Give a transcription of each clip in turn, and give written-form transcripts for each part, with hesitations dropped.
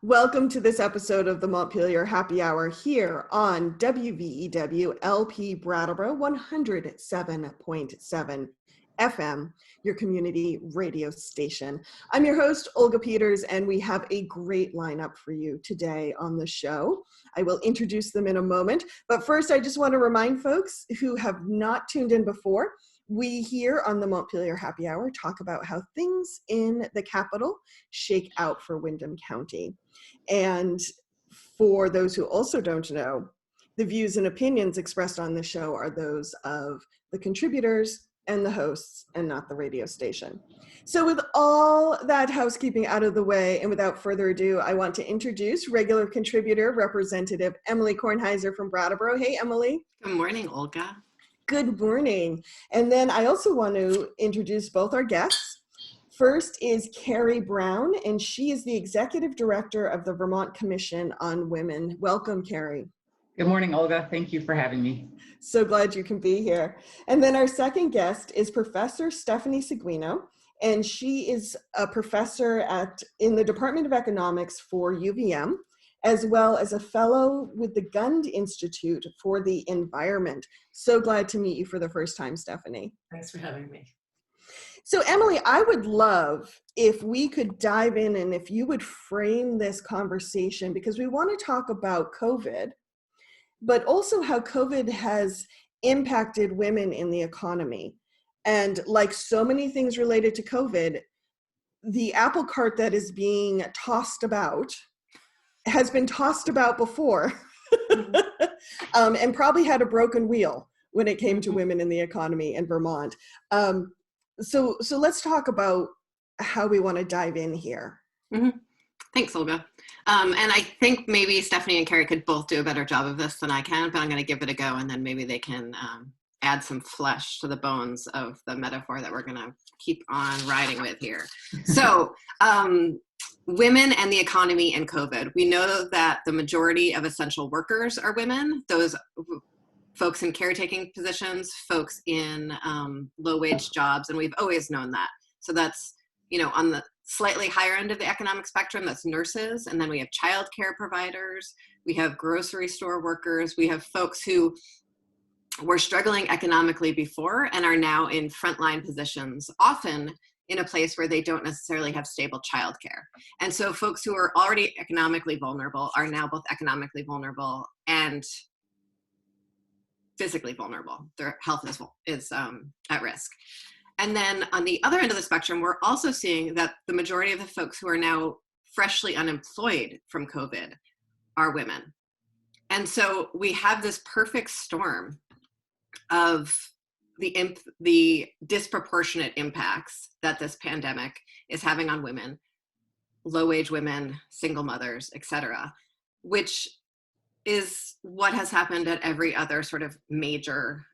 Welcome to this episode of the Montpelier Happy Hour here on WVEW LP Brattleboro 107.7 FM, your community radio station. I'm your host, Olga Peters, and we have a great lineup for you today on the show. I will introduce them in a moment, but first I just want to remind folks who have not tuned in before, we here on the Montpelier Happy Hour talk about how things in the capital shake out for Windham County. And for those who also don't know, the views and opinions expressed on the show are those of the contributors and the hosts and not the radio station. So with all that housekeeping out of the way and without further ado, I want to introduce regular contributor Representative Emily Kornheiser from Brattleboro. Hey, Emily. Good morning, Olga. Good morning. And then I also want to introduce both our guests. First is Cary Brown, and she is the Executive Director of the Vermont Commission on Women. Welcome, Carrie. Good morning, Olga. Thank you for having me. So glad you can be here. And then our second guest is Professor Stephanie Seguino, and she is a professor in the Department of Economics for UVM, as well as a fellow with the Gund Institute for the Environment. So glad to meet you for the first time, Stephanie. Thanks for having me. So Emily, I would love if we could dive in and if you would frame this conversation, because we want to talk about COVID, but also how COVID has impacted women in the economy. And like so many things related to COVID, the apple cart that is being tossed about has been tossed about before and probably had a broken wheel when it came to women in the economy in Vermont. So let's talk about how we want to dive in here. Mm-hmm. Thanks, Olga. And I think maybe Stephanie and Carrie could both do a better job of this than I can, but I'm going to give it a go, and then maybe they can add some flesh to the bones of the metaphor that we're going to keep on riding with here. So women and the economy and COVID. We know that the majority of essential workers are women. Those folks in caretaking positions, folks in low-wage jobs, and we've always known that. So that's, on the slightly higher end of the economic spectrum, that's nurses, and then we have childcare providers, we have grocery store workers, we have folks who were struggling economically before and are now in frontline positions, often in a place where they don't necessarily have stable childcare. And so folks who are already economically vulnerable are now both economically vulnerable and physically vulnerable. Their health is at risk. And then on the other end of the spectrum, we're also seeing that the majority of the folks who are now freshly unemployed from COVID are women. And so we have this perfect storm of the disproportionate impacts that this pandemic is having on women, low-wage women, single mothers, et cetera, which is what has happened at every other sort of major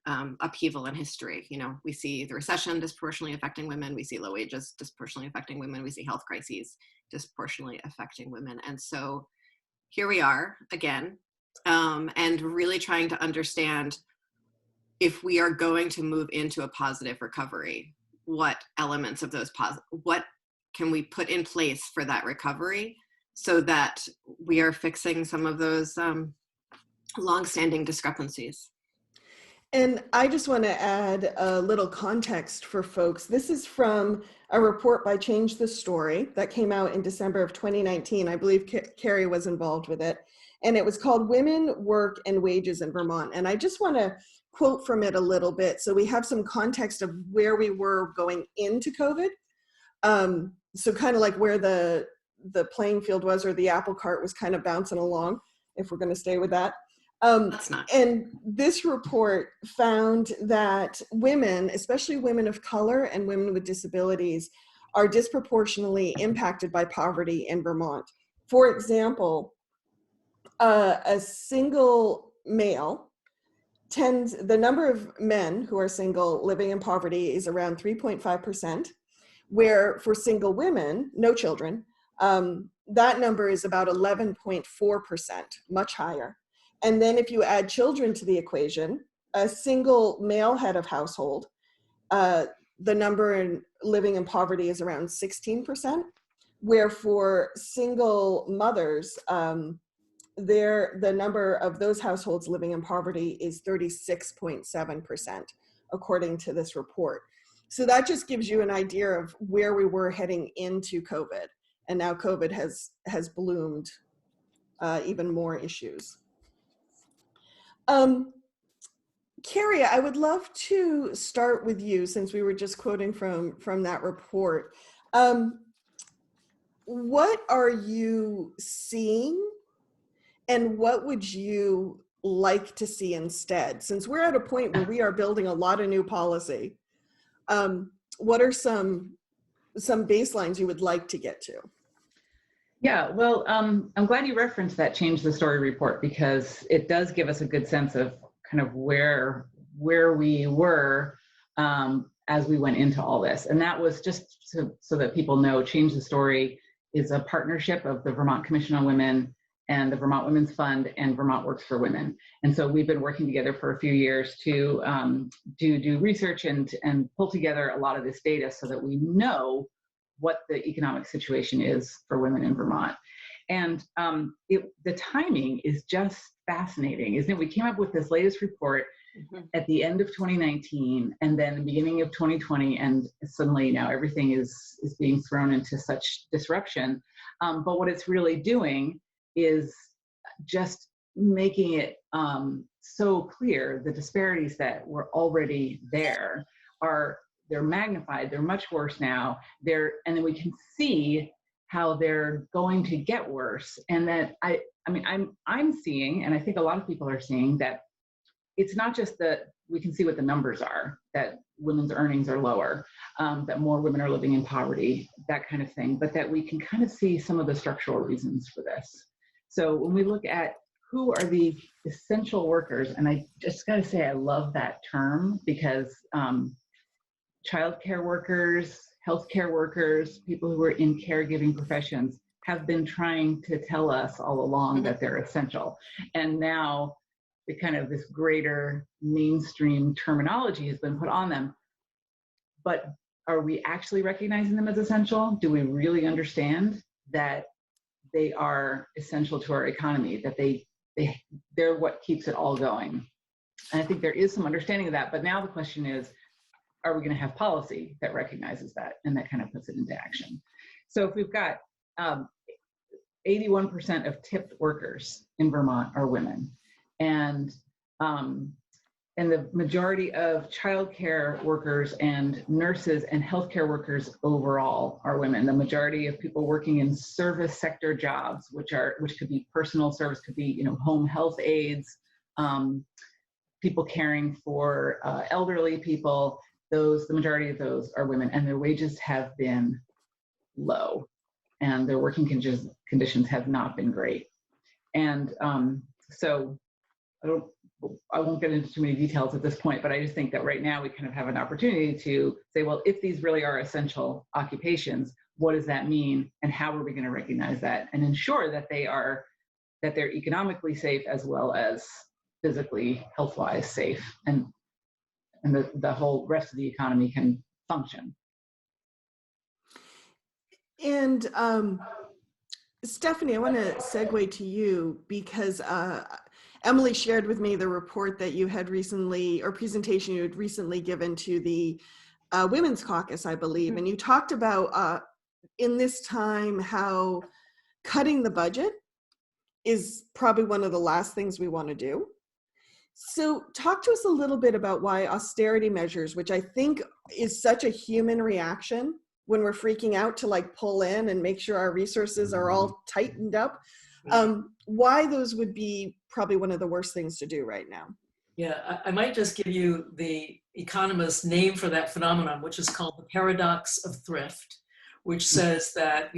upheaval in history. We see the recession disproportionately affecting women, we see low wages disproportionately affecting women, we see health crises disproportionately affecting women. And so here we are again, and really trying to understand if we are going to move into a positive recovery, what elements of those what can we put in place for that recovery so that we are fixing some of those longstanding discrepancies. And I just want to add a little context for folks. This is from a report by Change the Story that came out in December of 2019. I believe Carrie was involved with it. And it was called Women, Work, and Wages in Vermont. And I just want to quote from it a little bit so we have some context of where we were going into COVID. So kind of like where the playing field was, or the apple cart was kind of bouncing along, if we're going to stay with that. That's not. And this report found that women, especially women of color and women with disabilities, are disproportionately impacted by poverty in Vermont. For example, a single male the number of men who are single living in poverty is around 3.5%, where for single women, no children, that number is about 11.4%, much higher. And then if you add children to the equation, a single male head of household, the number in living in poverty is around 16%, where for single mothers, the number of those households living in poverty is 36.7%, according to this report. So that just gives you an idea of where we were heading into COVID. And now COVID has bloomed even more issues. Carrie, I would love to start with you, since we were just quoting from that report. What are you seeing, and what would you like to see instead? Since we're at a point where we are building a lot of new policy, what are some baselines you would like to get to? Yeah, well, I'm glad you referenced that Change the Story report, because it does give us a good sense of kind of where we were as we went into all this. And that was just so that people know, Change the Story is a partnership of the Vermont Commission on Women and the Vermont Women's Fund and Vermont Works for Women. And so we've been working together for a few years to do research and pull together a lot of this data so that we know what the economic situation is for women in Vermont. And the timing is just fascinating, isn't it? We came up with this latest report at the end of 2019 and then the beginning of 2020, and suddenly now everything is being thrown into such disruption. But what it's really doing is just making it so clear the disparities that were already there they're magnified, they're much worse now, and then we can see how they're going to get worse. And that I'm seeing, and I think a lot of people are seeing, that it's not just that we can see what the numbers are, that women's earnings are lower, that more women are living in poverty, that kind of thing, but that we can kind of see some of the structural reasons for this. So when we look at who are the essential workers, and I just got to say, I love that term, because childcare workers, healthcare workers, people who are in caregiving professions have been trying to tell us all along that they're essential. And now the kind of this greater mainstream terminology has been put on them. But are we actually recognizing them as essential? Do we really understand that they are essential to our economy, that they're what keeps it all going? And I think there is some understanding of that, but now the question is, are we going to have policy that recognizes that and that kind of puts it into action? So if we've got 81% of tipped workers in Vermont are women, and the majority of childcare workers and nurses and healthcare workers overall are women. The majority of people working in service sector jobs, which could be personal service, could be home health aides, people caring for elderly people. The majority of those are women, and their wages have been low, and their working conditions have not been great. And so I won't get into too many details at this point, but I just think that right now we kind of have an opportunity to say, well, if these really are essential occupations, what does that mean, and how are we going to recognize that and ensure that they're economically safe as well as physically, health-wise safe, and the whole rest of the economy can function. And Stephanie, I want to segue to you, because Emily shared with me the report that you had recently, or presentation you had recently given to the Women's Caucus, I believe, and you talked about in this time how cutting the budget is probably one of the last things we want to do. So talk to us a little bit about why austerity measures, which I think is such a human reaction when we're freaking out to like pull in and make sure our resources are all tightened up, why those would be probably one of the worst things to do right now. Yeah, I might just give you the economist's name for that phenomenon, which is called the paradox of thrift, which says that,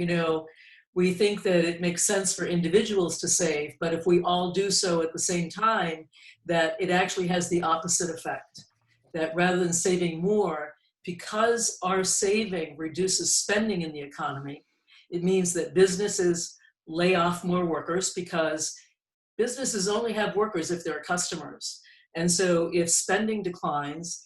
we think that it makes sense for individuals to save, but if we all do so at the same time, that it actually has the opposite effect. That rather than saving more, because our saving reduces spending in the economy, it means that businesses lay off more workers, because businesses only have workers if they're customers. And so if spending declines,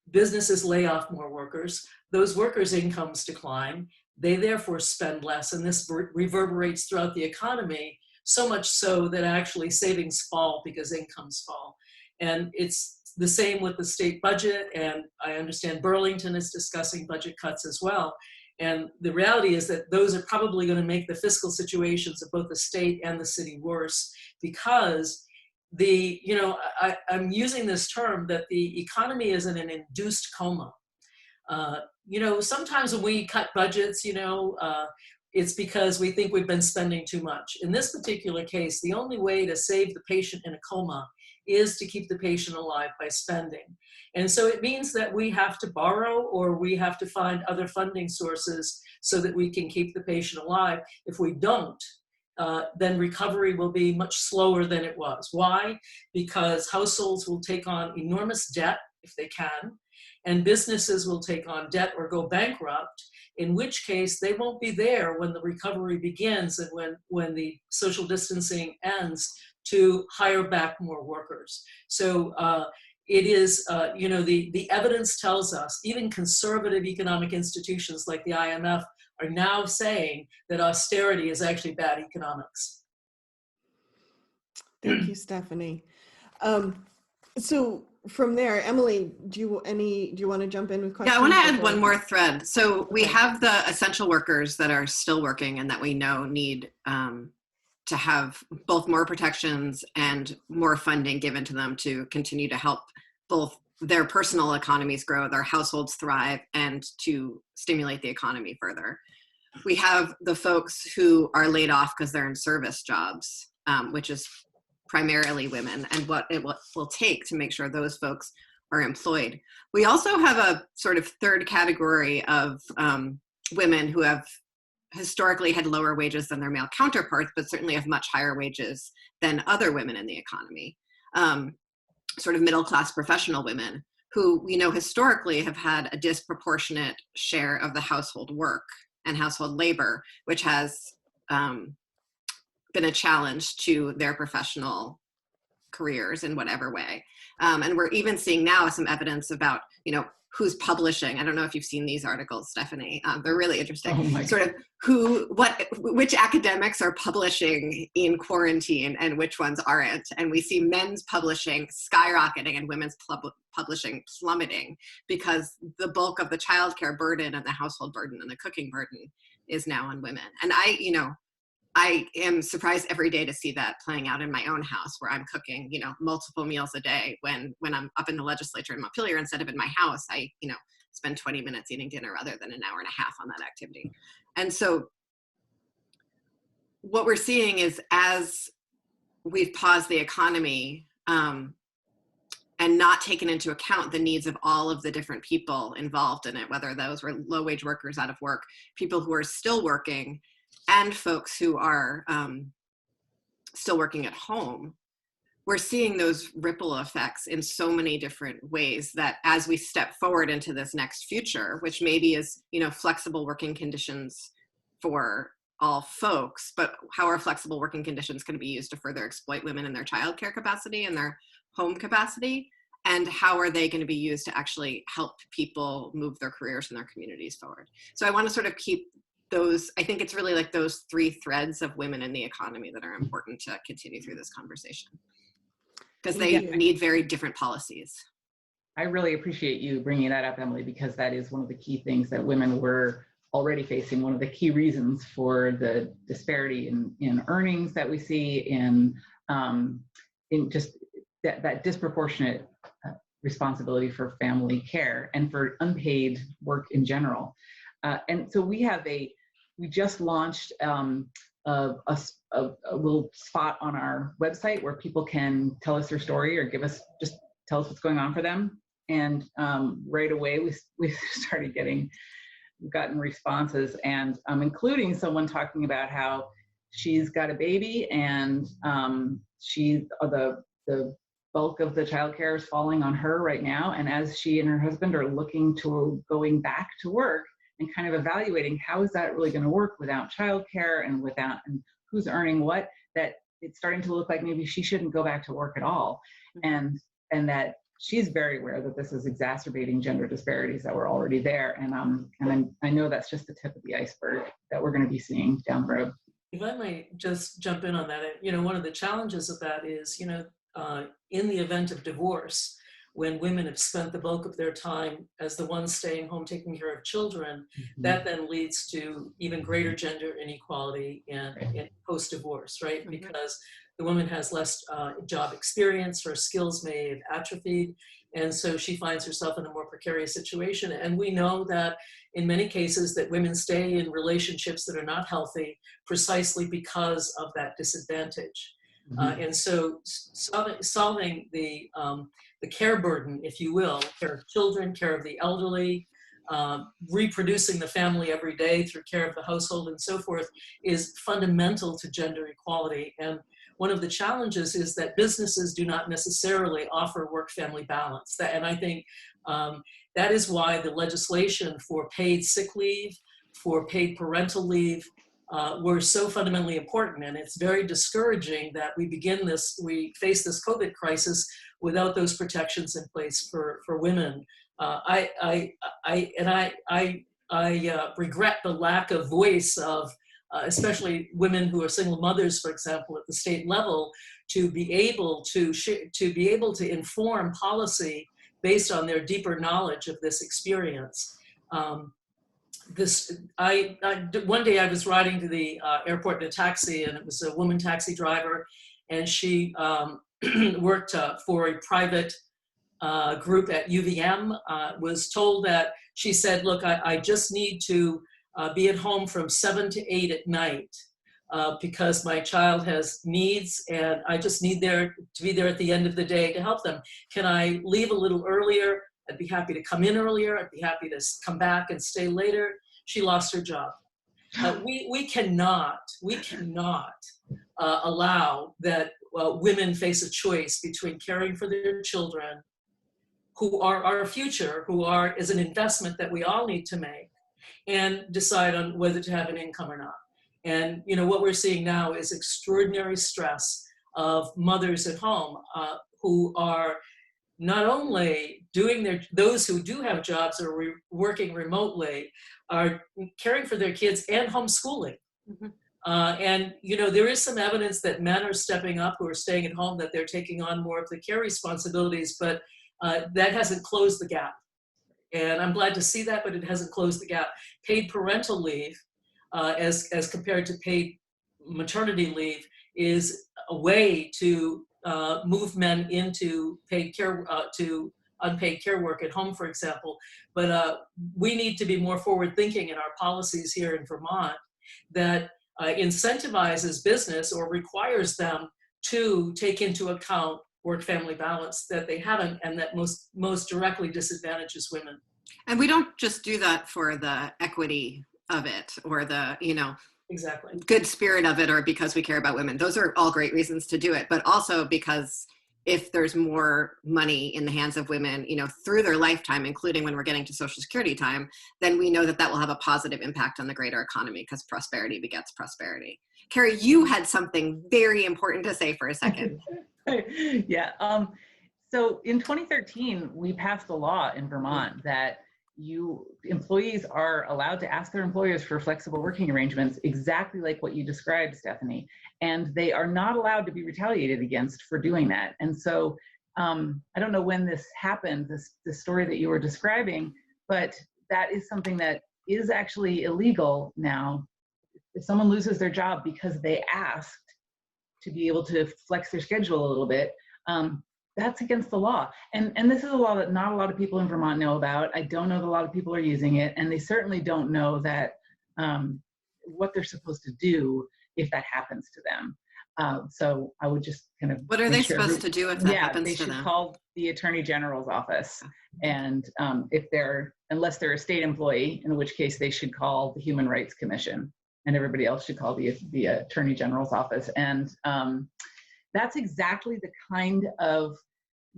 businesses lay off more workers, those workers' incomes decline, they therefore spend less, and this reverberates throughout the economy, so much so that actually savings fall because incomes fall. And it's the same with the state budget, and I understand Burlington is discussing budget cuts as well. And the reality is that those are probably going to make the fiscal situations of both the state and the city worse, because I'm using this term that the economy is in an induced coma. Sometimes when we cut budgets, it's because we think we've been spending too much. In this particular case, the only way to save the patient in a coma is to keep the patient alive by spending. And so it means that we have to borrow, or we have to find other funding sources so that we can keep the patient alive. If we don't, then recovery will be much slower than it was. Why? Because households will take on enormous debt if they can, and businesses will take on debt or go bankrupt, in which case they won't be there when the recovery begins and when the social distancing ends to hire back more workers. So it is, the evidence tells us, even conservative economic institutions like the IMF are now saying that austerity is actually bad economics. Thank you, Stephanie. So from there, Emily, do you want to jump in with questions? Yeah, I want to add one more thread. So we have the essential workers that are still working and that we know need to have both more protections and more funding given to them to continue to help both their personal economies grow, their households thrive, and to stimulate the economy further. We have the folks who are laid off because they're in service jobs, which is primarily women, and what it will take to make sure those folks are employed. We also have a sort of third category of women who have historically had lower wages than their male counterparts, but certainly have much higher wages than other women in the economy. Sort of middle-class professional women who we know historically have had a disproportionate share of the household work and household labor, which has been a challenge to their professional careers in whatever way. And we're even seeing now some evidence about, who's publishing. I don't know if you've seen these articles, Stephanie. They're really interesting. Sort of which academics are publishing in quarantine and which ones aren't. And we see men's publishing skyrocketing and women's publishing plummeting because the bulk of the childcare burden and the household burden and the cooking burden is now on women. And I am surprised every day to see that playing out in my own house, where I'm cooking, multiple meals a day when I'm up in the legislature in Montpelier instead of in my house. I, spend 20 minutes eating dinner rather than an hour and a half on that activity. And so what we're seeing is, as we've paused the economy and not taken into account the needs of all of the different people involved in it, whether those were low-wage workers out of work, people who are still working, and folks who are still working at home, we're seeing those ripple effects in so many different ways that as we step forward into this next future, which maybe is, flexible working conditions for all folks, but how are flexible working conditions going to be used to further exploit women in their childcare capacity and their home capacity? And how are they going to be used to actually help people move their careers and their communities forward? So I want to sort of keep those, I think it's really like those three threads of women in the economy that are important to continue through this conversation, because they need very different policies. I really appreciate you bringing that up, Emily, because that is one of the key things that women were already facing. One of the key reasons for the disparity in earnings that we see in just that disproportionate responsibility for family care and for unpaid work in general. And so we just launched a little spot on our website where people can tell us their story or tell us what's going on for them. And right away we gotten responses, and including someone talking about how she's got a baby and the bulk of the childcare is falling on her right now. And as she and her husband are looking to going back to work and kind of evaluating how is that really going to work without childcare and who's earning what, that it's starting to look like maybe she shouldn't go back to work at all. And that she's very aware that this is exacerbating gender disparities that were already there. And I know that's just the tip of the iceberg that we're going to be seeing down the road. If I might just jump in on that, one of the challenges of that is, in the event of divorce, when women have spent the bulk of their time as the ones staying home taking care of children, that then leads to even greater gender inequality in post-divorce, right? Because the woman has less job experience, her skills may have atrophied, and so she finds herself in a more precarious situation. And we know that in many cases that women stay in relationships that are not healthy precisely because of that disadvantage. And so solving the care burden, if you will, care of children, care of the elderly, reproducing the family every day through care of the household and so forth, is fundamental to gender equality. And one of the challenges is that businesses do not necessarily offer work-family balance. And I think that is why the legislation for paid sick leave, for paid parental leave, were so fundamentally important. And it's very discouraging that we face this COVID crisis without those protections in place for women. I regret the lack of voice of especially women who are single mothers, for example, at the state level, to be able to inform policy based on their deeper knowledge of this experience. One day I was riding to the airport in a taxi, and it was a woman taxi driver, and she worked for a private group at UVM. Was told that, she said, look, I just need to be at home from 7 to 8 at night because my child has needs, and I just need to be there at the end of the day to help them. Can I leave a little earlier? I'd be happy to come in earlier. I'd be happy to come back and stay later. She lost her job. We cannot allow that women face a choice between caring for their children, who are our future, is an investment that we all need to make, and decide on whether to have an income or not. And what we're seeing now is extraordinary stress of mothers at home who are not only those who do have jobs or working remotely are caring for their kids and homeschooling. And there is some evidence that men are stepping up who are staying at home, that they're taking on more of the care responsibilities, but that hasn't closed the gap. And I'm glad to see that, but it hasn't closed the gap. Paid parental leave, as compared to paid maternity leave, is a way to move men into paid care, to unpaid care work at home, for example. But we need to be more forward thinking in our policies here in Vermont that incentivizes business or requires them to take into account work-family balance that they haven't, and that most directly disadvantages women. And we don't just do that for the equity of it or the, exactly, good spirit of it, or because we care about women. Those are all great reasons to do it, but also because if there's more money in the hands of women, through their lifetime, including when we're getting to Social Security time, then we know that will have a positive impact on the greater economy, because prosperity begets prosperity. Carrie, you had something very important to say for a second. Yeah. So in 2013, we passed a law in Vermont that employees are allowed to ask their employers for flexible working arrangements, exactly like what you described, Stephanie, and they are not allowed to be retaliated against for doing that. And so I don't know when this happened, this story that you were describing, but that is something that is actually illegal now. If someone loses their job because they asked to be able to flex their schedule a little bit, that's against the law. And this is a law that not a lot of people in Vermont know about. I don't know that a lot of people are using it, and they certainly don't know that what they're supposed to do if that happens to them. So I would just kind of— What are they supposed to do if that happens to them? They should call the Attorney General's office. And unless they're a state employee, in which case they should call the Human Rights Commission, and everybody else should call the Attorney General's office. And that's exactly the kind of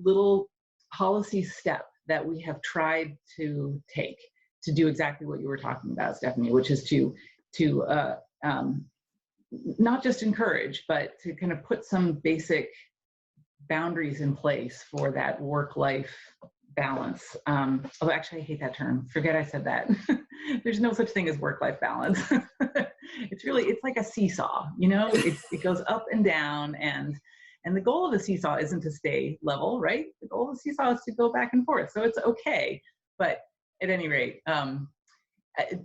little policy step that we have tried to take to do exactly what you were talking about, Stephanie, which is to not just encourage, but to kind of put some basic boundaries in place for that work-life balance. Oh, actually, I hate that term. Forget I said that. There's no such thing as work-life balance. It's like a seesaw, you know, it goes up and down, and the goal of a seesaw isn't to stay level, right? The goal of a seesaw is to go back and forth. So it's okay. But at any rate,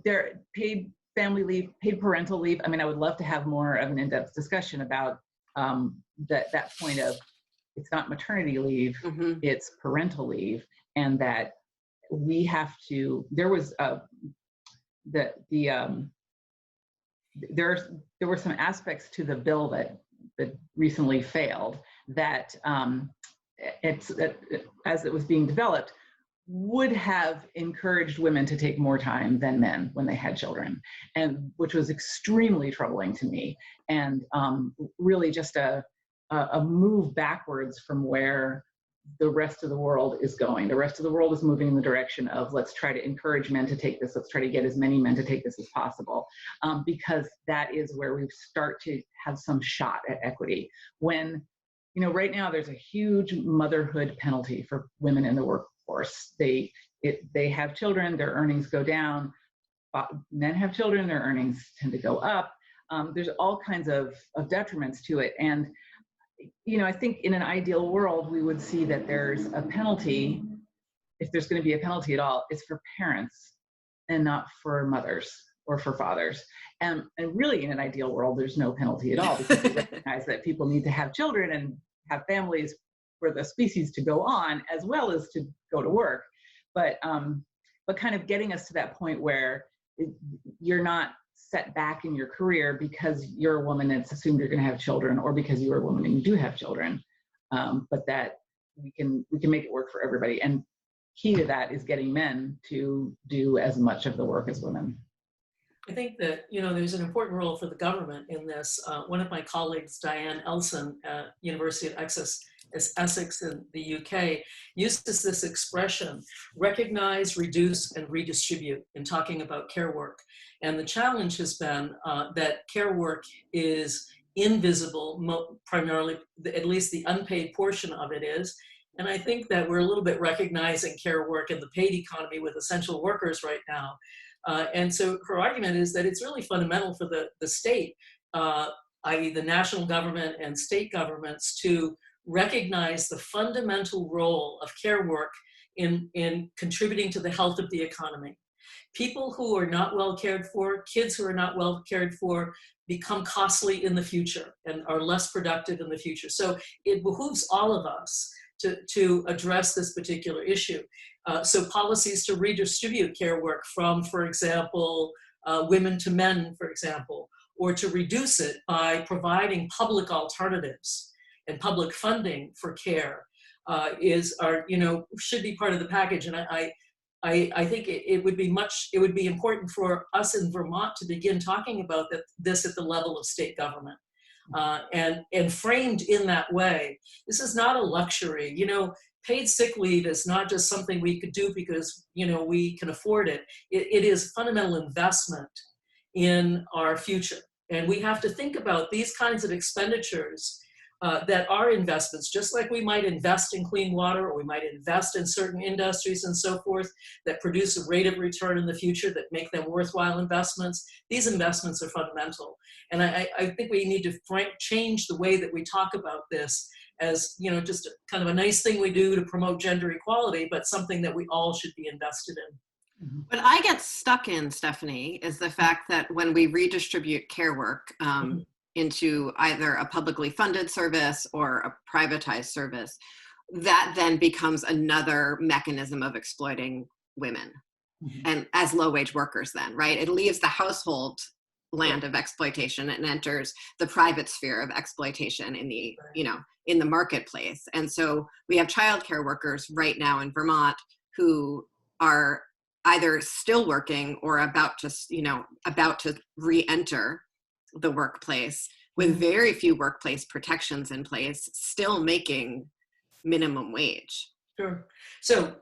there paid family leave, paid parental leave. I mean, I would love to have more of an in-depth discussion about that point of, it's not maternity leave, it's parental leave, and that we have to, there was there were some aspects to the bill that recently failed that as it was being developed, would have encouraged women to take more time than men when they had children, and which was extremely troubling to me, and really just a move backwards from where the rest of the world is going. The rest of the world is moving in the direction of, let's try to encourage men to take this, let's try to get as many men to take this as possible, because that is where we start to have some shot at equity. When, you know, right now there's a huge motherhood penalty for women in the workforce. They have children, their earnings go down. Men have children, their earnings tend to go up. There's all kinds of detriments to it. And, you know, I think in an ideal world, we would see that there's a penalty, if there's going to be a penalty at all, it's for parents and not for mothers or for fathers. And really, in an ideal world, there's no penalty at all, because we recognize that people need to have children and have families for the species to go on, as well as to go to work. But kind of getting us to that point where you're not set back in your career because you're a woman and it's assumed you're going to have children, or because you're a woman and you do have children, but that we can make it work for everybody. And key to that is getting men to do as much of the work as women. I think that, you know, there's an important role for the government in this. One of my colleagues, Diane Elson, at University of Essex in the UK, uses this expression, recognize, reduce, and redistribute, in talking about care work. And the challenge has been that care work is invisible, primarily, at least the unpaid portion of it is. And I think that we're a little bit recognizing care work in the paid economy with essential workers right now. And so her argument is that it's really fundamental for the state, i.e. the national government and state governments, to recognize the fundamental role of care work in contributing to the health of the economy. People who are not well cared for, kids who are not well cared for, become costly in the future and are less productive in the future. So it behooves all of us to address this particular issue. So policies to redistribute care work from, for example, women to men, for example, or to reduce it by providing public alternatives and public funding for care should be part of the package. And I think it would be important for us in Vermont to begin talking about this at the level of state government. And framed in that way. This is not a luxury. You know, paid sick leave is not just something we could do because, you know, we can afford it. It is fundamental investment in our future. And we have to think about these kinds of expenditures that are investments, just like we might invest in clean water, or we might invest in certain industries and so forth that produce a rate of return in the future that make them worthwhile investments. These investments are fundamental. And I think we need to change the way that we talk about this as, you know, just kind of a nice thing we do to promote gender equality, but something that we all should be invested in. What I get stuck in, Stephanie, is the fact that when we redistribute care work into either a publicly funded service or a privatized service, that then becomes another mechanism of exploiting women and as low-wage workers then, right? It leaves the household land of exploitation and enters the private sphere of exploitation in the, you know, in the marketplace. And so we have childcare workers right now in Vermont who are either still working or about to re-enter the workplace with very few workplace protections in place, still making minimum wage. Sure. So,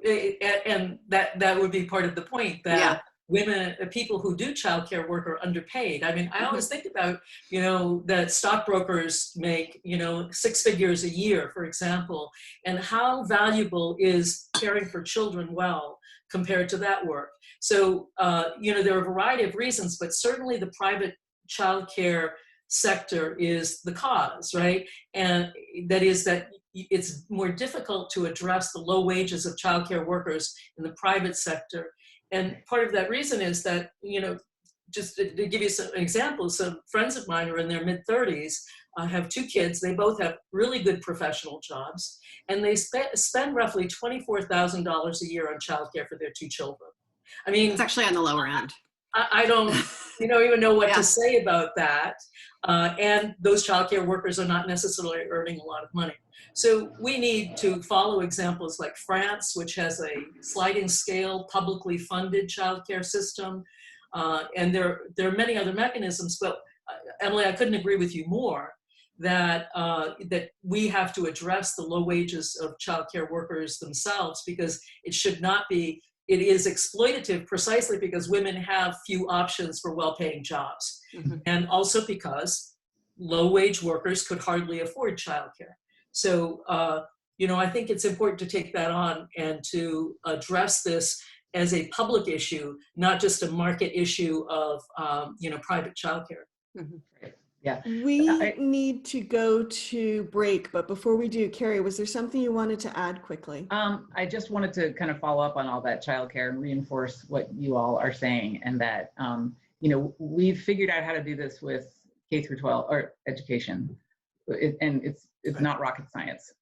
and that would be part of the point, that women, people who do childcare work are underpaid. I mean, I always think about, that stockbrokers make, 6 figures a year, for example, and how valuable is caring for children well compared to that work. So, there are a variety of reasons, but certainly the private childcare sector is the cause, right? And that is that it's more difficult to address the low wages of childcare workers in the private sector. And part of that reason is that, just to give you some examples, some friends of mine are in their mid-30s, have 2 kids. They both have really good professional jobs, and they spend roughly $24,000 a year on childcare for their 2 children. I mean, it's actually on the lower end. I don't, even know what to say about that. And those childcare workers are not necessarily earning a lot of money. So we need to follow examples like France, which has a sliding scale, publicly funded childcare system. And there are many other mechanisms, but Emily, I couldn't agree with you more that we have to address the low wages of childcare workers themselves, because it should not be. It is exploitative precisely because women have few options for well-paying jobs. And also because low-wage workers could hardly afford childcare. So, I think it's important to take that on and to address this as a public issue, not just a market issue of, private childcare. Yeah. We need to go to break, but before we do, Carrie, was there something you wanted to add quickly? I just wanted to kind of follow up on all that childcare and reinforce what you all are saying, and that we've figured out how to do this with K through 12 or education, and it's not rocket science.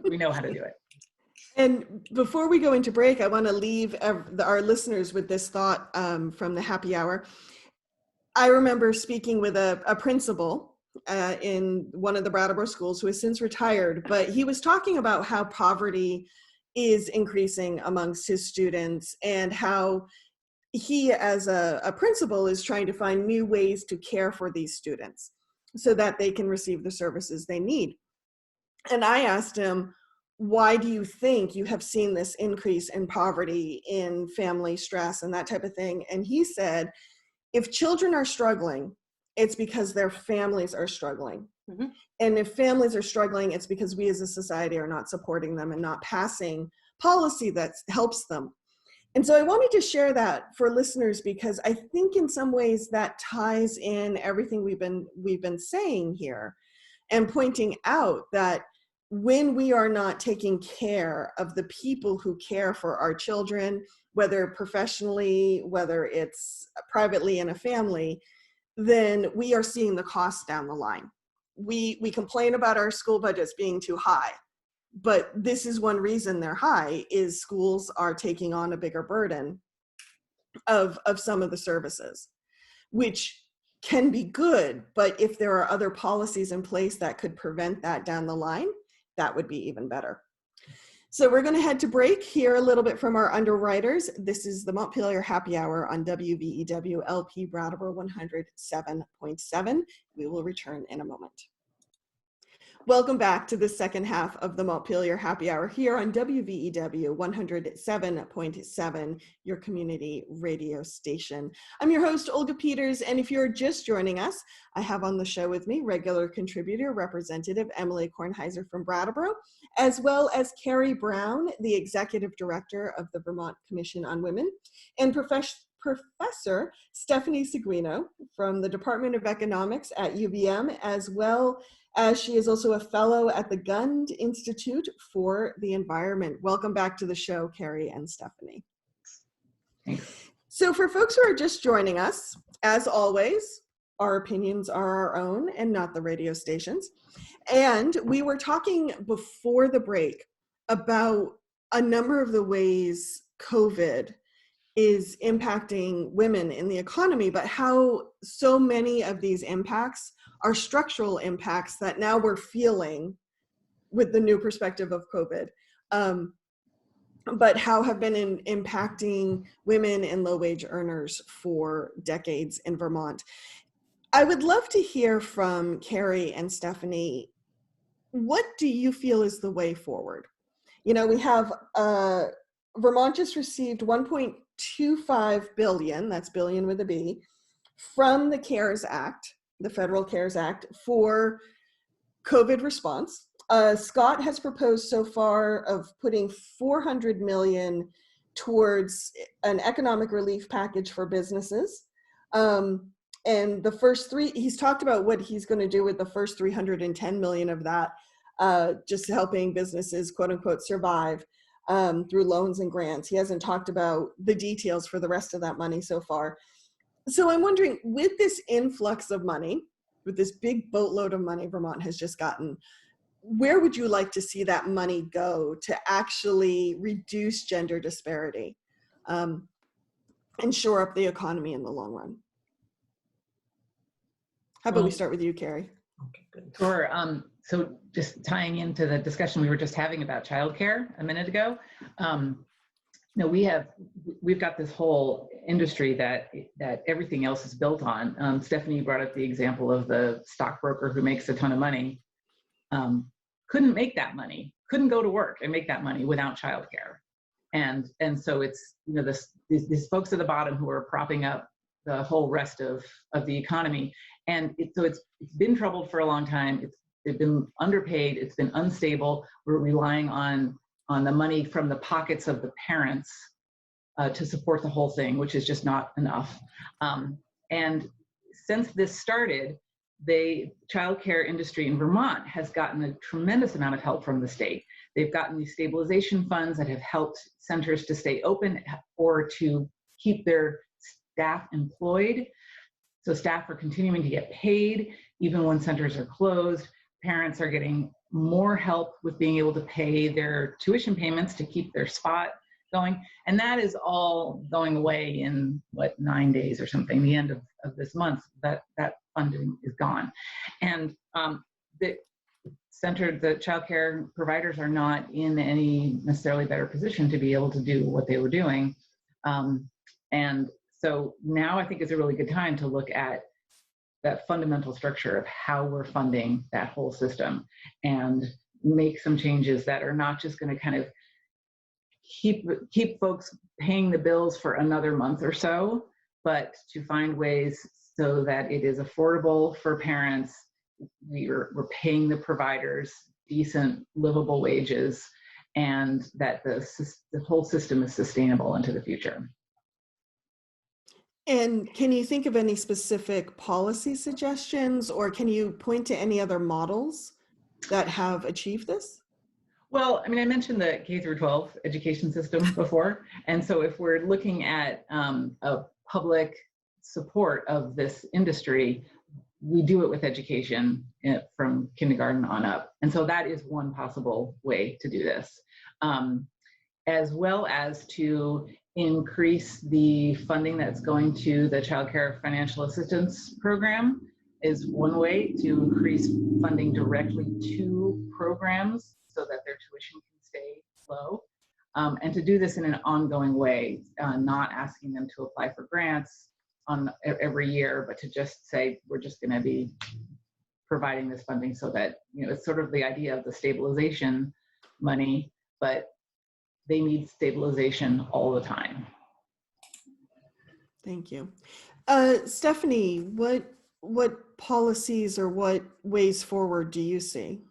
We know how to do it. And before we go into break, I want to leave our listeners with this thought from the happy hour. I remember speaking with a principal in one of the Brattleboro schools who has since retired, but he was talking about how poverty is increasing amongst his students and how he, as a principal, is trying to find new ways to care for these students so that they can receive the services they need. And I asked him, why do you think you have seen this increase in poverty, in family stress and that type of thing? And he said, if children are struggling, it's because their families are struggling. And if families are struggling, it's because we as a society are not supporting them and not passing policy that helps them. And so I wanted to share that for listeners, because I think in some ways that ties in everything we've been saying here, and pointing out that when we are not taking care of the people who care for our children, whether professionally, whether it's privately in a family, then we are seeing the costs down the line. We complain about our school budgets being too high, but this is one reason they're high, is schools are taking on a bigger burden of some of the services, which can be good, but if there are other policies in place that could prevent that down the line, that would be even better. So we're going to head to break, hear a little bit from our underwriters. This is the Montpelier Happy Hour on WVEW LP Brattleboro 107.7. We will return in a moment. Welcome back to the second half of the Montpelier Happy Hour here on WVEW 107.7, your community radio station. I'm your host, Olga Peters, and if you're just joining us, I have on the show with me regular contributor, Representative Emily Kornheiser from Brattleboro, as well as Cary Brown, the Executive Director of the Vermont Commission on Women, and Professor Stephanie Seguino from the Department of Economics at UVM, as well as she is also a fellow at the Gund Institute for the Environment. Welcome back to the show, Carrie and Stephanie. Thanks. So for folks who are just joining us, as always, our opinions are our own and not the radio station's. And we were talking before the break about a number of the ways COVID is impacting women in the economy, but how so many of these impacts are structural impacts that now we're feeling with the new perspective of COVID, but how have been impacting women and low-wage earners for decades in Vermont. I would love to hear from Carrie and Stephanie. What do you feel is the way forward? You know, we have Vermont just received $1.2 1.25 billion, that's billion with a B, from the CARES Act, the Federal CARES Act, for COVID response. Scott has proposed so far of putting 400 million towards an economic relief package for businesses. And the first three, he's talked about what he's going to do with the first 310 million of that, just helping businesses, quote unquote, survive through loans and grants. He hasn't talked about the details for the rest of that money so far. So I'm wondering, with this influx of money, with this big boatload of money Vermont has just gotten, where would you like to see that money go to actually reduce gender disparity and shore up the economy in the long run? How about we start with you, Carrie? Okay, good. Sure. So just tying into the discussion we were just having about childcare a minute ago, we've got this whole industry that everything else is built on. Stephanie brought up the example of the stockbroker who makes a ton of money, couldn't make that money, couldn't go to work and make that money without childcare. And so it's, these folks at the bottom who are propping up the whole rest of the economy. And so it's been troubled for a long time. They've been underpaid. It's been unstable. We're relying on the money from the pockets of the parents to support the whole thing, which is just not enough. And since this started, the childcare industry in Vermont has gotten a tremendous amount of help from the state. They've gotten these stabilization funds that have helped centers to stay open or to keep their staff employed. So staff are continuing to get paid even when centers are closed. Parents are getting more help with being able to pay their tuition payments to keep their spot going. And that is all going away in 9 days or something, the end of this month, that funding is gone. And the childcare providers are not in any necessarily better position to be able to do what they were doing. And so now I think is a really good time to look at that fundamental structure of how we're funding that whole system and make some changes that are not just going to kind of keep folks paying the bills for another month or so, but to find ways so that it is affordable for parents. We're paying the providers decent, livable wages, and that the whole system is sustainable into the future. And can you think of any specific policy suggestions, or can you point to any other models that have achieved this? Well, I mean, I mentioned the K through 12 education system before. And so if we're looking at a public support of this industry, we do it with education from kindergarten on up. And so that is one possible way to do this, as well as to increase the funding that's going to the Child Care Financial Assistance Program is one way to increase funding directly to programs so that their tuition can stay low. And to do this in an ongoing way, not asking them to apply for grants on every year, but to just say, we're just going to be providing this funding so that, it's sort of the idea of the stabilization money, but they need stabilization all the time. Thank you. Stephanie, what policies or what ways forward do you see?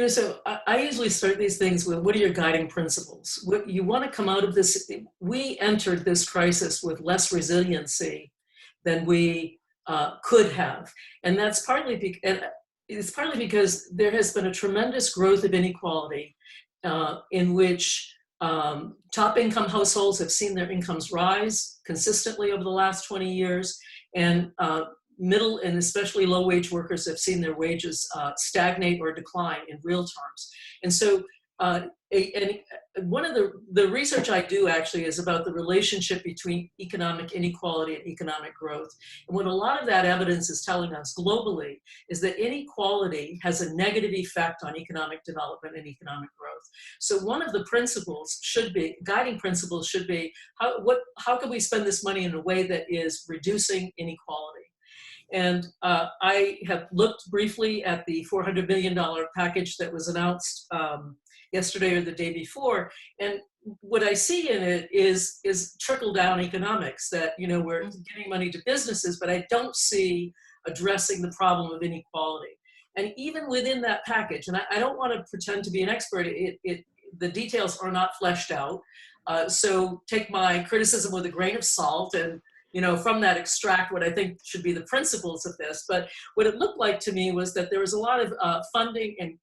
So I usually start these things with, what are your guiding principles? What you want to come out of this? We entered this crisis with less resiliency than we could have. And that's partly because there has been a tremendous growth of inequality in which top income households have seen their incomes rise consistently over the last 20 years, and middle and especially low wage workers have seen their wages stagnate or decline in real terms. And so one of the research I do actually is about the relationship between economic inequality and economic growth. And what a lot of that evidence is telling us globally is that inequality has a negative effect on economic development and economic growth. So one of the guiding principles should be, how can we spend this money in a way that is reducing inequality? And I have looked briefly at the $400 million package that was announced yesterday or the day before. And what I see in it is trickle down economics, that, you know, we're giving money to businesses, but I don't see addressing the problem of inequality. And even within that package, and I don't want to pretend to be an expert, the details are not fleshed out. So take my criticism with a grain of salt, and, you know, from that extract what I think should be the principles of this. But what it looked like to me was that there was a lot of funding and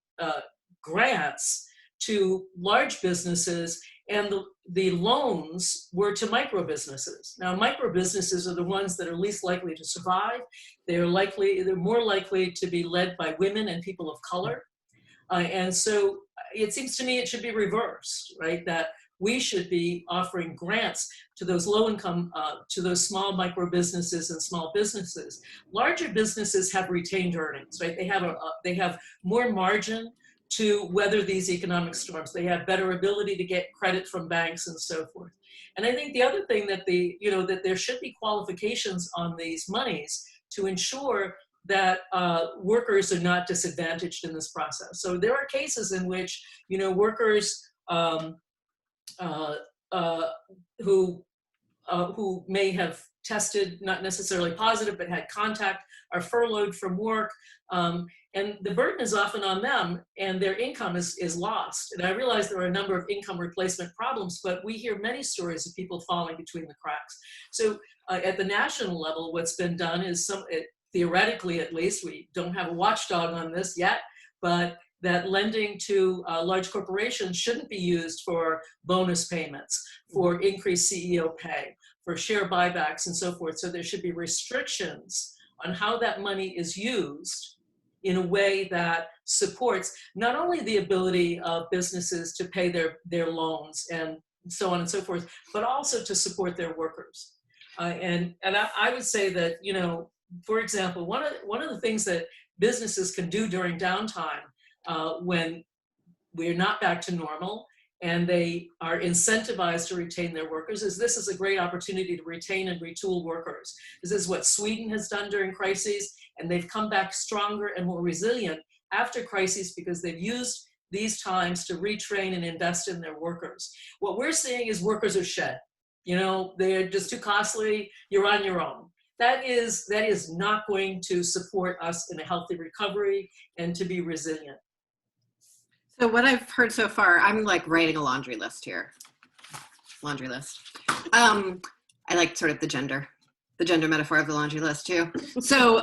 grants to large businesses, and the loans were to micro businesses. Now, micro businesses are the ones that are least likely to survive. They're more likely to be led by women and people of color. And so it seems to me it should be reversed, right? That we should be offering grants to those low income, to those small micro businesses and small businesses. Larger businesses have retained earnings, right? They have more margin to weather these economic storms. They have better ability to get credit from banks and so forth. And I think the other thing that that there should be qualifications on these monies to ensure that workers are not disadvantaged in this process. So there are cases in which, you know, workers who may have tested not necessarily positive but had contact are furloughed from work, and the burden is often on them, and their income is lost. And I realize there are a number of income replacement problems, but we hear many stories of people falling between the cracks. So at the national level, what's been done is theoretically, at least, we don't have a watchdog on this yet, but that lending to large corporations shouldn't be used for bonus payments, for increased CEO pay, for share buybacks and so forth. So there should be restrictions on how that money is used in a way that supports not only the ability of businesses to pay their loans and so on and so forth, but also to support their workers. And I would say that, you know, for example, one of the things that businesses can do during downtime when we're not back to normal and they are incentivized to retain their workers this is a great opportunity to retain and retool workers. This is what Sweden has done during crises, and they've come back stronger and more resilient after crises because they've used these times to retrain and invest in their workers. What we're seeing is workers are shed. You know, they're just too costly, you're on your own. That is not going to support us in a healthy recovery and to be resilient. So what I've heard so far, I'm like writing a laundry list here. Laundry list. I like sort of the gender metaphor of the laundry list too. So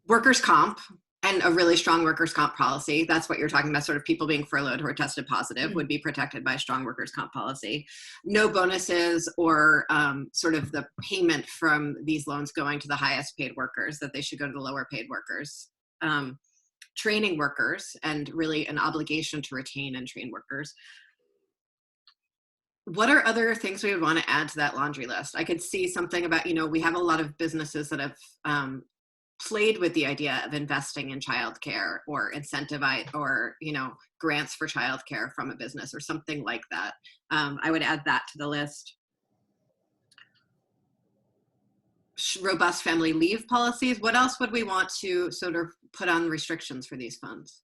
workers' comp and a really strong workers' comp policy. That's what you're talking about, sort of people being furloughed who are tested positive would be protected by a strong workers' comp policy. No bonuses or sort of the payment from these loans going to the highest paid workers, that they should go to the lower paid workers. Training workers, and really an obligation to retain and train workers. What are other things we would want to add to that laundry list? I could see something about, you know, we have a lot of businesses that have played with the idea of investing in childcare or incentivize or, you know, grants for childcare from a business or something like that. I would add that to the list. Robust family leave policies. What else would we want to sort of put on restrictions for these funds?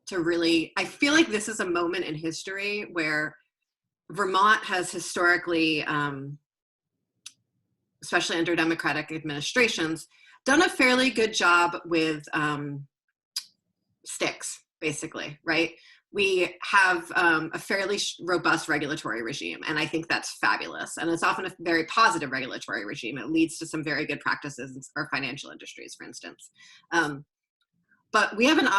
To really, I feel like this is a moment in history where Vermont has historically, especially under Democratic administrations, done a fairly good job with sticks, basically, right? We have a fairly robust regulatory regime, and I think that's fabulous. And it's often a very positive regulatory regime. It leads to some very good practices in our financial industries, for instance. But we have an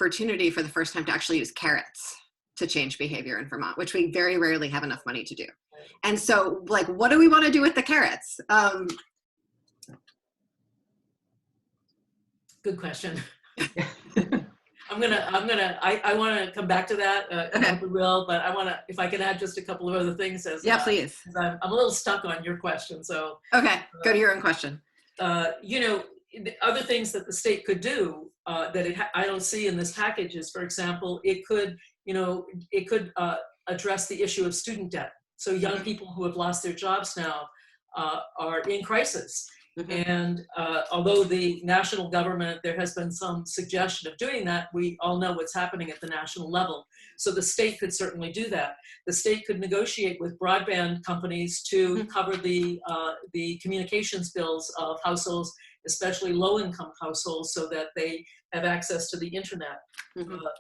opportunity for the first time to actually use carrots to change behavior in Vermont, which we very rarely have enough money to do. And so, like, what do we want to do with the carrots? Good question. I want to come back to that. Okay. We will, but I want to, if I can add just a couple of other things as please. I'm a little stuck on your question. So okay, go to your own question. You know, the other things that the state could do I don't see in this package is, for example, it could address the issue of student debt. So young people who have lost their jobs now are in crisis. And although the national government, there has been some suggestion of doing that, we all know what's happening at the national level. So the state could certainly do that. The state could negotiate with broadband companies to cover the communications bills of households, especially low-income households, so that they have access to the internet.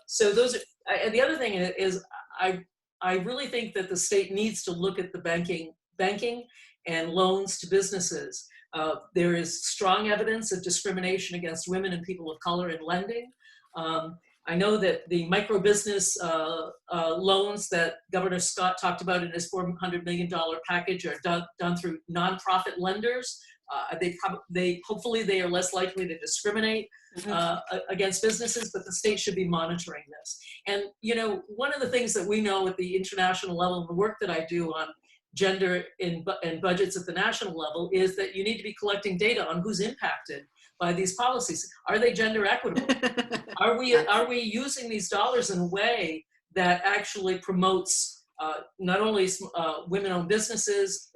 So those are, and the other thing is, I really think that the state needs to look at the banking and loans to businesses. There is strong evidence of discrimination against women and people of color in lending. I know that the micro business loans that Governor Scott talked about in his $400 million package are done through nonprofit lenders. Hopefully they are less likely to discriminate against businesses, but the state should be monitoring this. And one of the things that we know at the international level, and the work that I do on gender and budgets at the national level, is that you need to be collecting data on who's impacted by these policies. Are they gender equitable? Are we using these dollars in a way that actually promotes not only women-owned businesses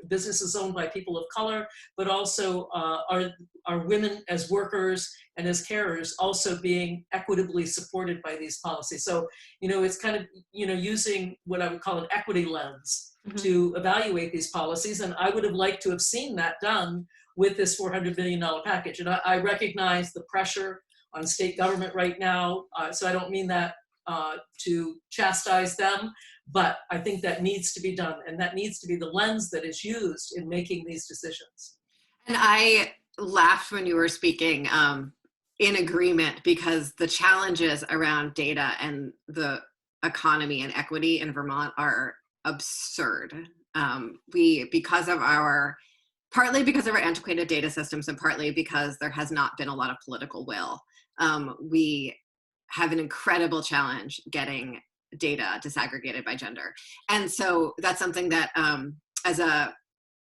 owned by people of color, but also are women as workers and as carers also being equitably supported by these policies? So, it's kind of, using what I would call an equity lens to evaluate these policies. And I would have liked to have seen that done with this $400 billion package. And I recognize the pressure on state government right now. So I don't mean that to chastise them, but I think that needs to be done. And that needs to be the lens that is used in making these decisions. And I laughed when you were speaking in agreement, because the challenges around data and the economy and equity in Vermont are absurd. Partly because of our antiquated data systems, and partly because there has not been a lot of political will, we have an incredible challenge getting data disaggregated by gender. And so that's something that, as a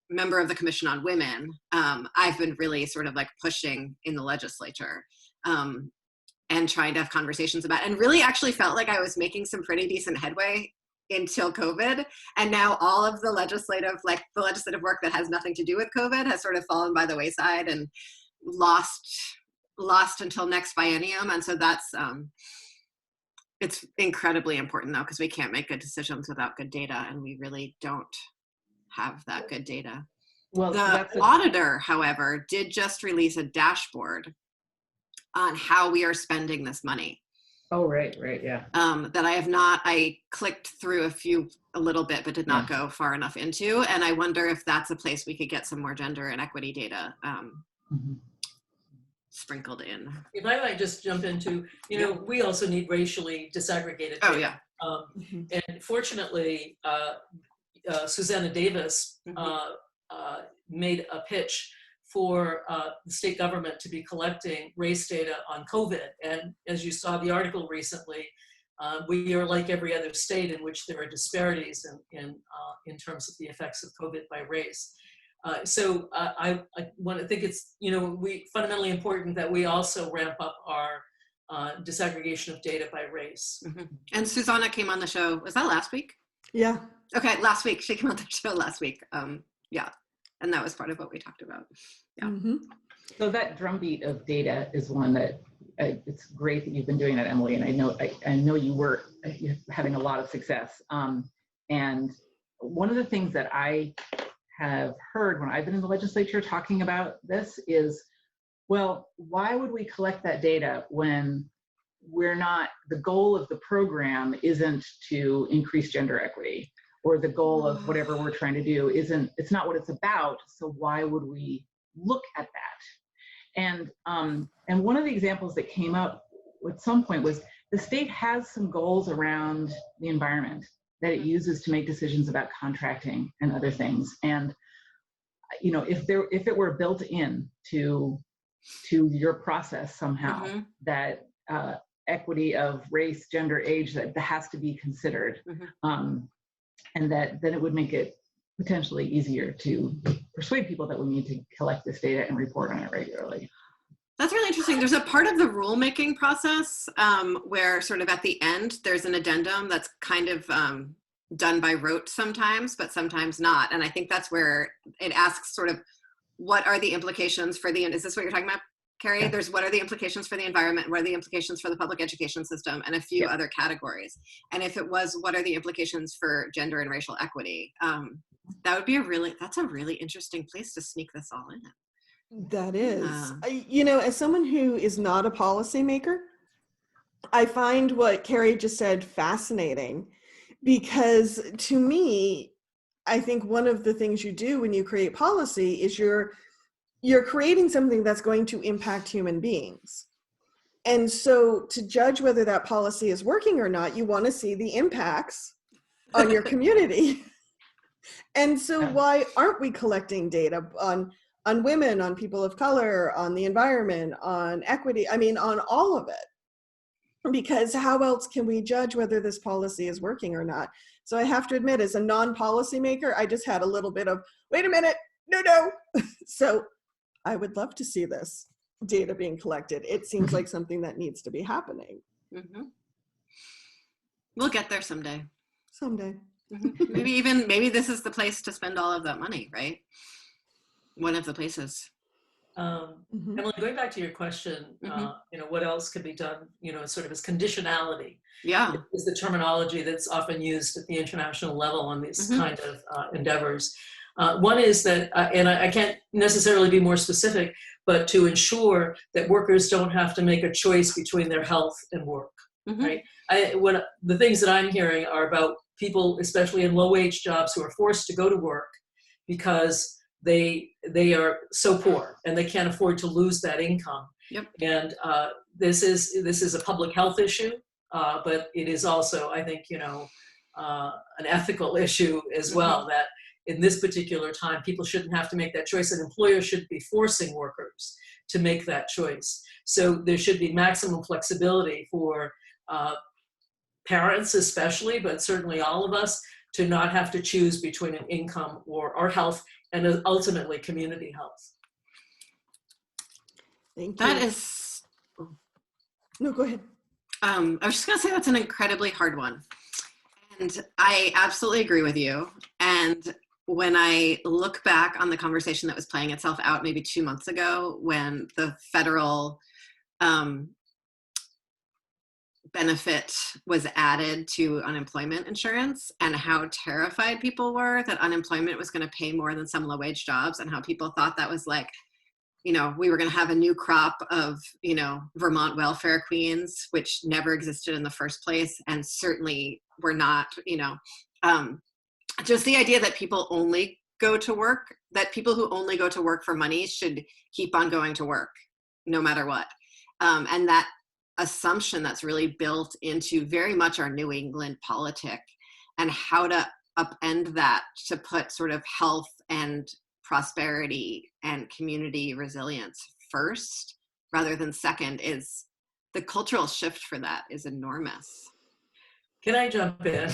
member of the Commission on Women, I've been really sort of like pushing in the legislature and trying to have conversations about, and really actually felt like I was making some pretty decent headway until COVID. And now all of the legislative work that has nothing to do with COVID has sort of fallen by the wayside and lost until next biennium. And so that's, it's incredibly important though, because we can't make good decisions without good data, and we really don't have that good data. Well, the auditor, however, did just release a dashboard on how we are spending this money. Oh, right, yeah. That I clicked through a little bit, but did not go far enough into. And I wonder if that's a place we could get some more gender and equity data sprinkled in. If I might just jump into, we also need racially disaggregated data. Oh, yeah. And fortunately, Susanna Davis made a pitch for the state government to be collecting race data on COVID. And as you saw the article recently, we are like every other state in which there are disparities in terms of the effects of COVID by race. So I want to think it's, fundamentally important that we also ramp up our disaggregation of data by race. And Susanna came on the show, was that last week? Yeah. Okay, last week. She came on the show last week. Yeah. And that was part of what we talked about. Yeah. So that drumbeat of data is one that it's great that you've been doing that, Emily. And I know you were having a lot of success. And one of the things that I have heard when I've been in the legislature talking about this is, well, why would we collect that data when the goal of the program isn't to increase gender equity, or the goal of whatever we're trying to do it's not what it's about, so why would we look at that? And one of the examples that came up at some point was the state has some goals around the environment that it uses to make decisions about contracting and other things. And if it were built in to your process somehow, that equity of race, gender, age, that has to be considered, and then it would make it potentially easier to persuade people that we need to collect this data and report on it regularly. That's really interesting. There's a part of the rulemaking process where sort of at the end, there's an addendum that's kind of done by rote sometimes, but sometimes not. And I think that's where it asks sort of, what are the implications for the, is this what you're talking about, Carrie? There's what are the implications for the environment, what are the implications for the public education system, and a few other categories. And if it was, what are the implications for gender and racial equity? That would be that's a really interesting place to sneak this all in. That is. You know, as someone who is not a policymaker, I find what Carrie just said fascinating, because to me, I think one of the things you do when you create policy is you're creating something that's going to impact human beings. And so to judge whether that policy is working or not, you want to see the impacts on your community. And so why aren't we collecting data on women, on people of color, on the environment, on equity? I mean, on all of it. Because how else can we judge whether this policy is working or not? So I have to admit, as a non-policymaker, I just had a little bit of, wait a minute, no. So I would love to see this data being collected. It seems like something that needs to be happening. Mm-hmm. We'll get there someday. Someday. Mm-hmm. Maybe this is the place to spend all of that money, right? One of the places. Emily, going back to your question, you know, what else could be done, you know, sort of as conditionality. Yeah. Is the terminology that's often used at the international level on these kind of endeavors. One is that, and I can't necessarily be more specific, but to ensure that workers don't have to make a choice between their health and work, right? The things that I'm hearing are about people, especially in low-wage jobs, who are forced to go to work because they are so poor and they can't afford to lose that income. Yep. And this is a public health issue, but it is also, I think, you know, an ethical issue as well, that in this particular time, people shouldn't have to make that choice, and employers shouldn't be forcing workers to make that choice. So there should be maximum flexibility for parents especially, but certainly all of us, to not have to choose between an income or our health and ultimately community health. Thank you. That is... No, go ahead. I was just going to say that's an incredibly hard one. And I absolutely agree with you. And when I look back on the conversation that was playing itself out maybe 2 months ago, when the federal benefit was added to unemployment insurance, and how terrified people were that unemployment was going to pay more than some low-wage jobs, and how people thought that was like, you know, we were going to have a new crop of, you know, Vermont welfare queens, which never existed in the first place, and certainly were not, you know, just the idea that people only go to work, that people who only go to work for money should keep on going to work no matter what. And that assumption that's really built into very much our New England politic, and how to upend that to put sort of health and prosperity and community resilience first rather than second, is the cultural shift for that is enormous. Can I jump in?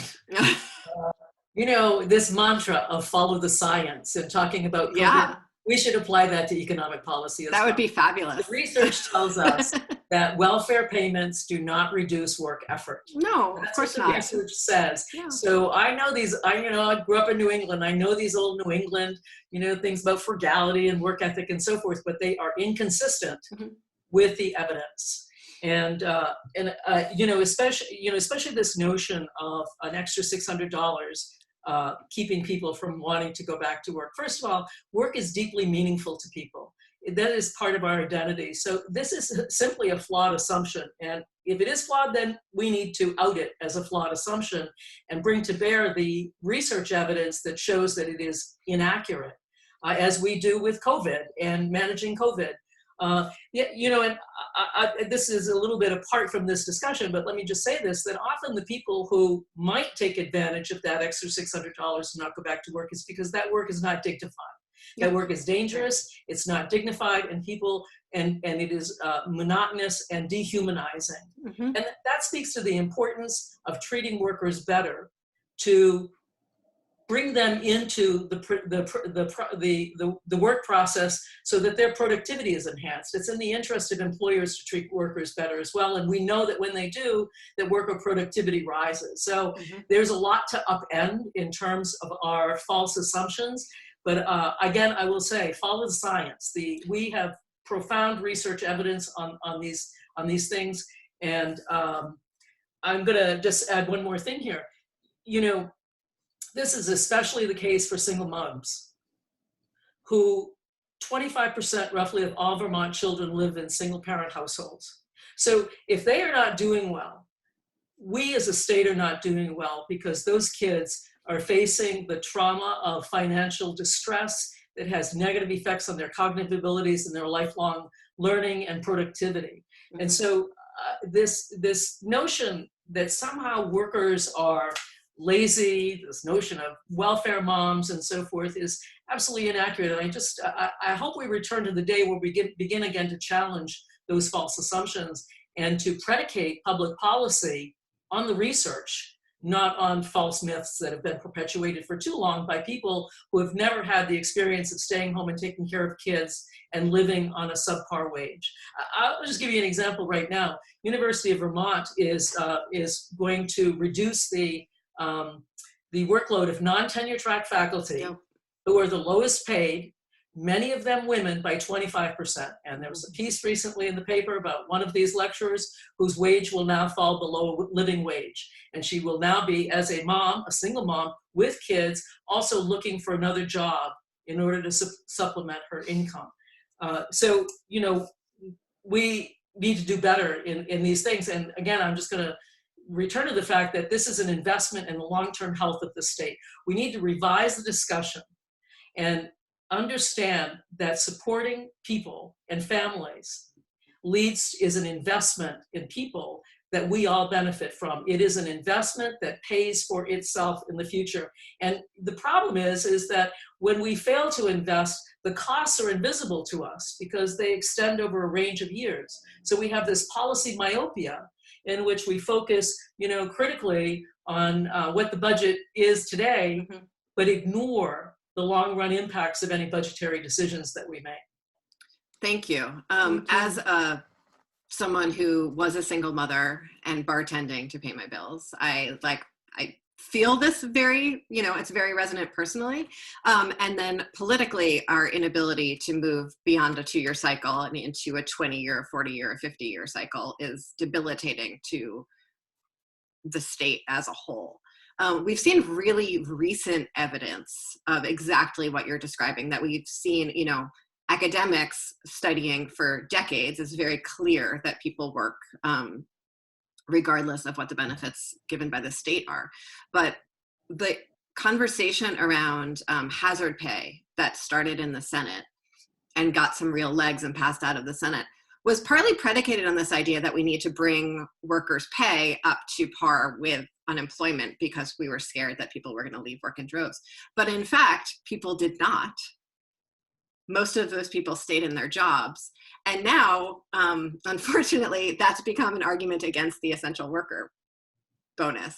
You know, this mantra of follow the science and talking about COVID, we should apply that to economic policy as well. That would be fabulous. The research tells us that welfare payments do not reduce work effort. No, of course not. That's what the research says. Yeah. So I know these, I grew up in New England. I know these old New England, you know, things about frugality and work ethic and so forth, but they are inconsistent with the evidence. And you know, especially this notion of an extra $600 keeping people from wanting to go back to work. First of all, work is deeply meaningful to people. That is part of our identity. So this is simply a flawed assumption. And if it is flawed, then we need to out it as a flawed assumption and bring to bear the research evidence that shows that it is inaccurate, as we do with COVID and managing COVID. You know, and this is a little bit apart from this discussion, but let me just say this, that often the people who might take advantage of that extra $600 to not go back to work is because that work is not dignified. That work is dangerous, it's not dignified, and it is monotonous and dehumanizing. And that speaks to the importance of treating workers better, to bring them into the work process so that their productivity is enhanced. It's in the interest of employers to treat workers better as well. And we know that when they do, that worker productivity rises. So there's a lot to upend in terms of our false assumptions. But again, I will say, follow the science. We have profound research evidence on these things. And I'm gonna just add one more thing here. You know, this is especially the case for single moms, who 25% roughly of all Vermont children live in single parent households. So if they are not doing well, we as a state are not doing well, because those kids are facing the trauma of financial distress that has negative effects on their cognitive abilities and their lifelong learning and productivity. Mm-hmm. And so this notion that somehow workers are lazy, this notion of welfare moms and so forth, is absolutely inaccurate. And I hope we return to the day where we begin again to challenge those false assumptions and to predicate public policy on the research, not on false myths that have been perpetuated for too long by people who have never had the experience of staying home and taking care of kids and living on a subpar wage. I'll just give you an example right now. University of Vermont is going to reduce the workload of non-tenure track faculty, who are the lowest paid, many of them women, by 25%. And there was a piece recently in the paper about one of these lecturers whose wage will now fall below living wage. And she will now be, as a mom, a single mom with kids, also looking for another job in order to supplement her income. So, you know, we need to do better in these things. And again, I'm just gonna return to the fact that this is an investment in the long-term health of the state. We need to revise the discussion and understand that supporting people and families is an investment in people that we all benefit from. It is an investment that pays for itself in the future. And the problem is that when we fail to invest, the costs are invisible to us because they extend over a range of years. So we have this policy myopia in which we focus, you know, critically on what the budget is today, mm-hmm. but ignore the long-run impacts of any budgetary decisions that we make. Thank you. As someone who was a single mother and bartending to pay my bills, I feel this very, you know, it's very resonant personally. And then politically, our inability to move beyond a 2-year cycle and into a 20-year, 40-year, 50-year cycle is debilitating to the state as a whole. We've seen really recent evidence of exactly what you're describing, that we've seen, you know, academics studying for decades. It's very clear that people work regardless of what the benefits given by the state are. But the conversation around hazard pay that started in the Senate and got some real legs and passed out of the Senate was partly predicated on this idea that we need to bring workers' pay up to par with unemployment because we were scared that people were going to leave work in droves. But in fact, people did not. Most of those people stayed in their jobs. And now, unfortunately, that's become an argument against the essential worker bonus,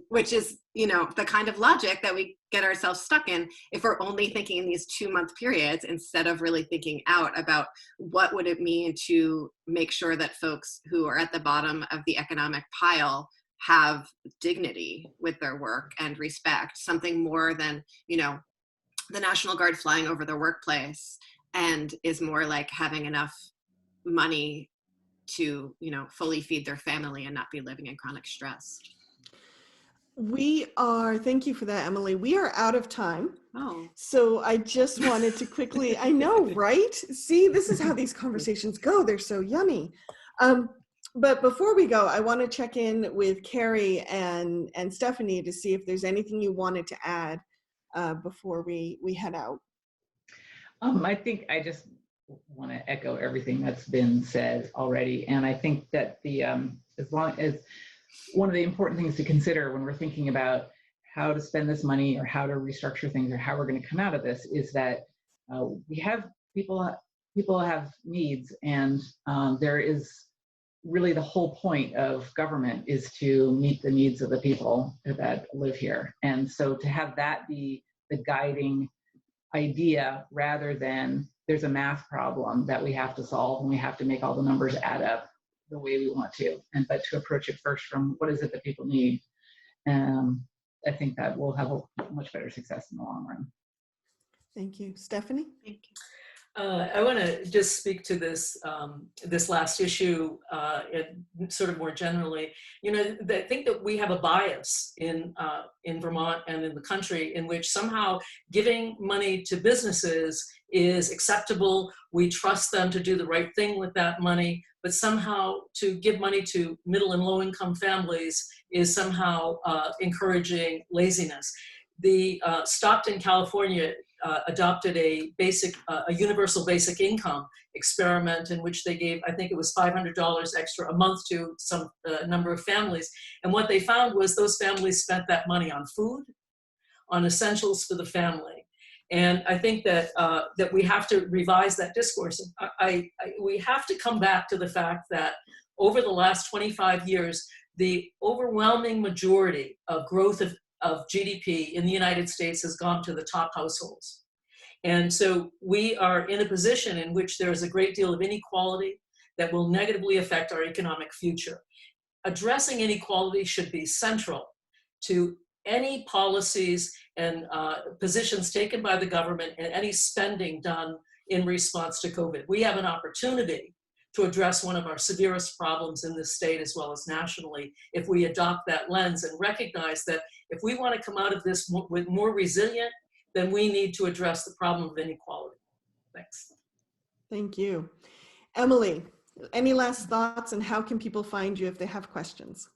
which is, you know, the kind of logic that we get ourselves stuck in if we're only thinking in these 2-month periods instead of really thinking out about what would it mean to make sure that folks who are at the bottom of the economic pile have dignity with their work and respect, something more than, you know, the National Guard flying over their workplace, and is more like having enough money to, you know, fully feed their family and not be living in chronic stress. Thank you for that, Emily. We are out of time. Oh. So I just wanted to quickly, I know, right? See, this is how these conversations go. They're so yummy. But before we go, I want to check in with Carrie and Stephanie to see if there's anything you wanted to add before we head out. I think I just want to echo everything that's been said already. And I think that as long as one of the important things to consider when we're thinking about how to spend this money or how to restructure things or how we're going to come out of this is that we have people have needs, and there is really the whole point of government is to meet the needs of the people that live here. And so to have that be the guiding idea rather than there's a math problem that we have to solve and we have to make all the numbers add up the way we want to, but to approach it first from what is it that people need. I think that we'll have a much better success in the long run. Thank you. Stephanie? Thank you. I want to just speak to this this last issue and sort of more generally. You know, I think that we have a bias in Vermont and in the country in which somehow giving money to businesses is acceptable. We trust them to do the right thing with that money, but somehow to give money to middle and low income families is somehow encouraging laziness. The Stockton, California adopted a universal basic income experiment in which they gave, I think it was $500 extra a month to some number of families. And what they found was those families spent that money on food, on essentials for the family. And I think that that we have to revise that discourse. We have to come back to the fact that over the last 25 years, the overwhelming majority of growth of GDP in the United States has gone to the top households. And so we are in a position in which there is a great deal of inequality that will negatively affect our economic future. Addressing inequality should be central to any policies and positions taken by the government and any spending done in response to COVID. We have an opportunity to address one of our severest problems in this state as well as nationally if we adopt that lens and recognize that if we want to come out of this with more resilient, then we need to address the problem of inequality. Thanks. Thank you. Emily, any last thoughts, and how can people find you if they have questions?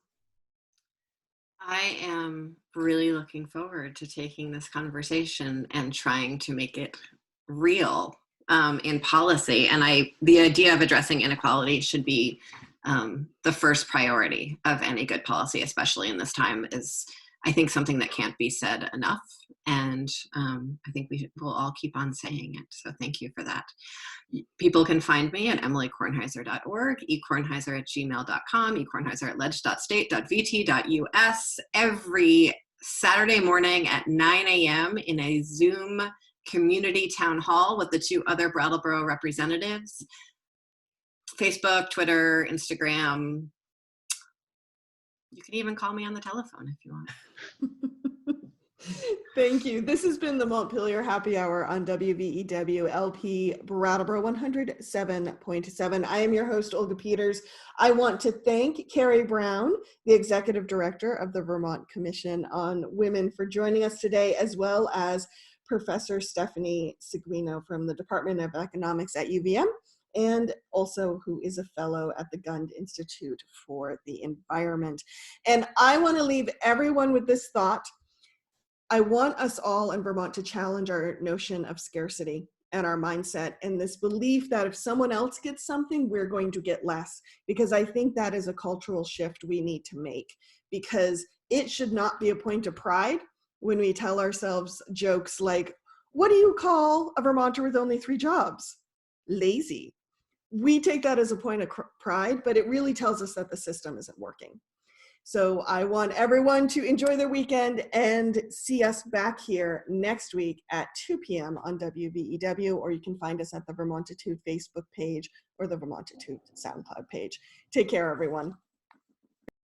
I am really looking forward to taking this conversation and trying to make it real in policy. And the idea of addressing inequality should be the first priority of any good policy, especially in this time, is I think something that can't be said enough. And I think we'll all keep on saying it. So thank you for that. People can find me at emilykornheiser.org, ekornheiser@gmail.com, ekornheiser@ledge.state.vt.us every Saturday morning at 9 a.m. in a Zoom community town hall with the two other Brattleboro representatives. Facebook, Twitter, Instagram. You can even call me on the telephone if you want. Thank you. This has been the Montpelier Happy Hour on WVEW LP Brattleboro 107.7. I am your host, Olga Peters. I want to thank Cary Brown, the Executive Director of the Vermont Commission on Women, for joining us today, as well as Professor Stephanie Seguino from the Department of Economics at UVM, and also who is a fellow at the Gund Institute for the Environment. And I want to leave everyone with this thought. I want us all in Vermont to challenge our notion of scarcity and our mindset and this belief that if someone else gets something, we're going to get less, because I think that is a cultural shift we need to make, because it should not be a point of pride when we tell ourselves jokes like, what do you call a Vermonter with only 3 jobs? Lazy. We take that as a point of pride, but it really tells us that the system isn't working. So I want everyone to enjoy their weekend and see us back here next week at 2 p.m. on WVEW, or you can find us at the Vermontitude Facebook page or the Vermontitude SoundCloud page. Take care, everyone.